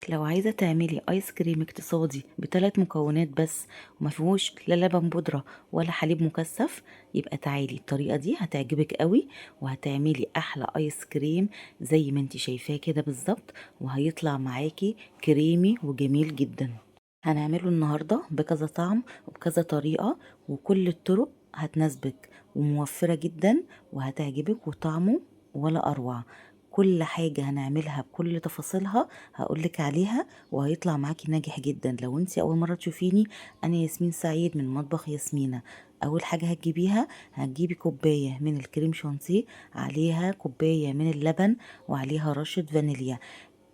لو عايزة تعملي آيس كريم اقتصادي ب3 مكونات بس وما فيهوش لا لبن بودرة ولا حليب مكثف، يبقى تعالي الطريقة دي هتعجبك قوي، وهتعملي أحلى آيس كريم زي ما انتي شايفاه كده بالظبط، وهيطلع معاكي كريمي وجميل جدا. هنعمله النهاردة بكذا طعم وبكذا طريقة، وكل الطرق هتناسبك وموفرة جدا وهتعجبك، وطعمه ولا أروع. كل حاجة هنعملها بكل تفاصيلها هقولك عليها، وهيطلع معاكي ناجح جدا. لو انتي أول مرة تشوفيني، أنا ياسمين سعيد من مطبخ ياسمينة. أول حاجة هتجيبيها، هتجيبي كوباية من الكريم شانتيه، عليها كوباية من اللبن، وعليها رشة فانيليا.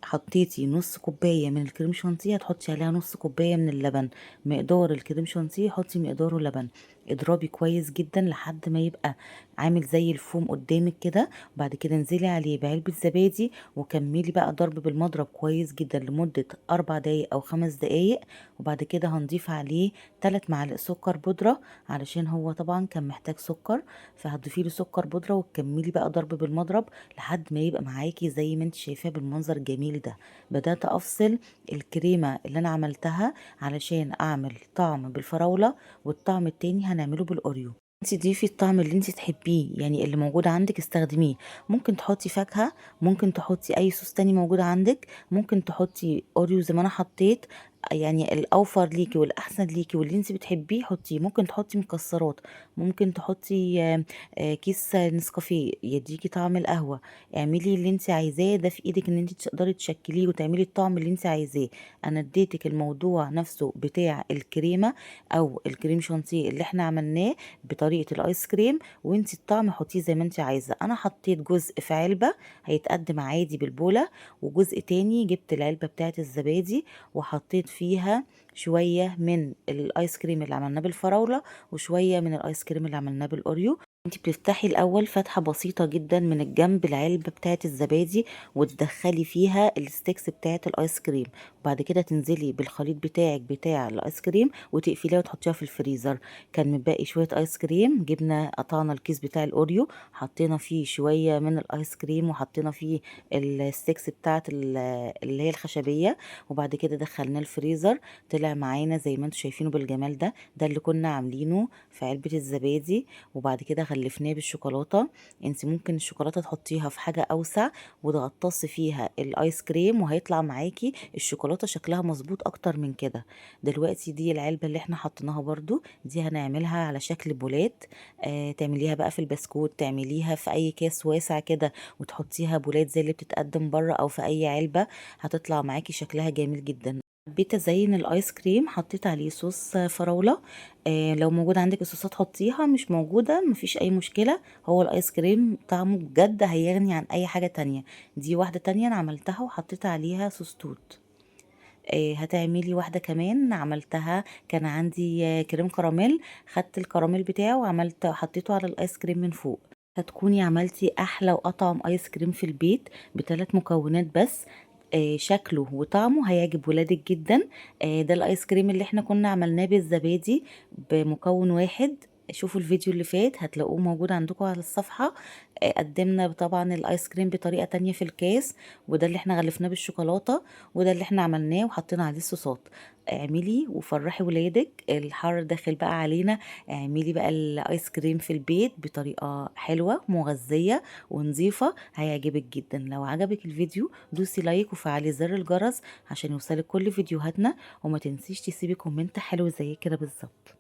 حطيتي نص كوباية من الكريم شانتيه هتحطي عليها نص كوباية من اللبن. مقدار الكريم شانتيه حطي مقداره لبن. اضربي كويس جدا لحد ما يبقى عامل زي الفوم قدامك كده. وبعد كده انزلي عليه بعلبة زبادي، وكملي بقى ضرب بالمضرب كويس جدا لمدة 4 دقايق او 5 دقايق. وبعد كده هنضيف عليه 3 معالق سكر بودرة، علشان هو طبعا كان محتاج سكر، فهتضيفي له سكر بودرة وتكملي بقى ضرب بالمضرب لحد ما يبقى معاكي زي ما انت شايفاه بالمنظر الجميل ده. بدأت أفصل الكريمة اللي أنا عملتها علشان أعمل طعم بالفراولة، والطعم التاني هنعمله بالأوريو. انت ضيفي الطعم اللي انت تحبيه، يعني اللي موجود عندك استخدميه. ممكن تحطي فاكهة، ممكن تحطي اي صوص تاني موجود عندك، ممكن تحطي اوريو زي ما انا حطيت. يعني الاوفر ليكي والاحسن ليكي واللي انت بتحبيه حطيه. ممكن تحطي مكسرات، ممكن تحطي كيس نسكافيه يديكي طعم القهوة. اعملي اللي انت عايزاه، ده في ايدك ان انت تقدري تشكليه وتعملي الطعم اللي انت عايزاه. انا اديتك الموضوع نفسه بتاع الكريمة او الكريم شانتيه اللي احنا عملناه بطريقة الايس كريم، وانت الطعم حطيه زي ما انت عايزة. انا حطيت جزء في علبة هيتقدم عادي بالبولة، وجزء تاني جبت العلبة بتاعة الزبادي وحطيت فيها شوية من الايس كريم اللي عملناه بالفراولة، وشوية من الايس كريم اللي عملناه بالاوريو. انت بتفتحي الاول فتحة بسيطة جدا من الجنب العلبة بتاعة الزبادي، وتدخلي فيها الستيكس بتاعة الايس كريم، وبعد كده تنزلي بالخليط بتاعك بتاع الايس كريم وتقفليها وتحطيها في الفريزر. كان متبقي شوية ايس كريم، جبنا قطعنا الكيس بتاع الاوريو، حطينا فيه شوية من الايس كريم، وحطينا فيه الستيكس بتاعة اللي هي الخشبية، وبعد كده دخلناه الفريزر. طلع معانا زي ما انتم شايفينه بالجمال ده. ده اللي كنا عاملينه في علبة الزبادي. وبعد كده غلفناه بالشوكولاتة. انت ممكن الشوكولاتة تحطيها في حاجة اوسع وتغطسي فيها الايس كريم، وهيطلع معاكي الشوكولاتة شكلها مظبوط اكتر من كده. دلوقتي دي العلبة اللي احنا حطيناها برضو، دي هنعملها على شكل بولات. تعمليها بقى في البسكوت، تعمليها في اي كاس واسع كده وتحطيها بولات زي اللي بتتقدم بره، او في اي علبة هتطلع معاكي شكلها جميل جدا. حبيت ازين الايس كريم، حطيت عليه صوص فراولة. لو موجود عندك الصوصات حطيها، مش موجودة مفيش اي مشكلة. هو الايس كريم طعمه بجد هيغني عن اي حاجة تانية. دي واحدة تانية انا عملتها وحطيت عليها صوص توت. هتعملي واحدة كمان عملتها، كان عندي كريم كراميل، خدت الكراميل بتاعه وعملت حطيته على الايس كريم من فوق. هتكوني عملتي احلى واطعم ايس كريم في البيت ب3 مكونات بس. شكله وطعمه هيعجب ولادك جدا. ده الايس كريم اللي احنا كنا عملناه بالزبادي بمكون واحد. شوفوا الفيديو اللي فات هتلاقوه موجود عندكم على الصفحة. قدمنا طبعا الايس كريم بطريقة تانية في الكاس، وده اللي احنا غلفناه بالشوكولاتة، وده اللي احنا عملناه وحطينا عليه الصوصات. اعملي وفرحي ولادك، الحر داخل بقى علينا. اعملي بقى الايس كريم في البيت بطريقة حلوة مغذية ونظيفة، هيعجبك جدا. لو عجبك الفيديو دوسي لايك وفعلي زر الجرس عشان يوصلك كل فيديوهاتنا، وما تنسيش تسيبي كومنت حلو زي كده بالظبط.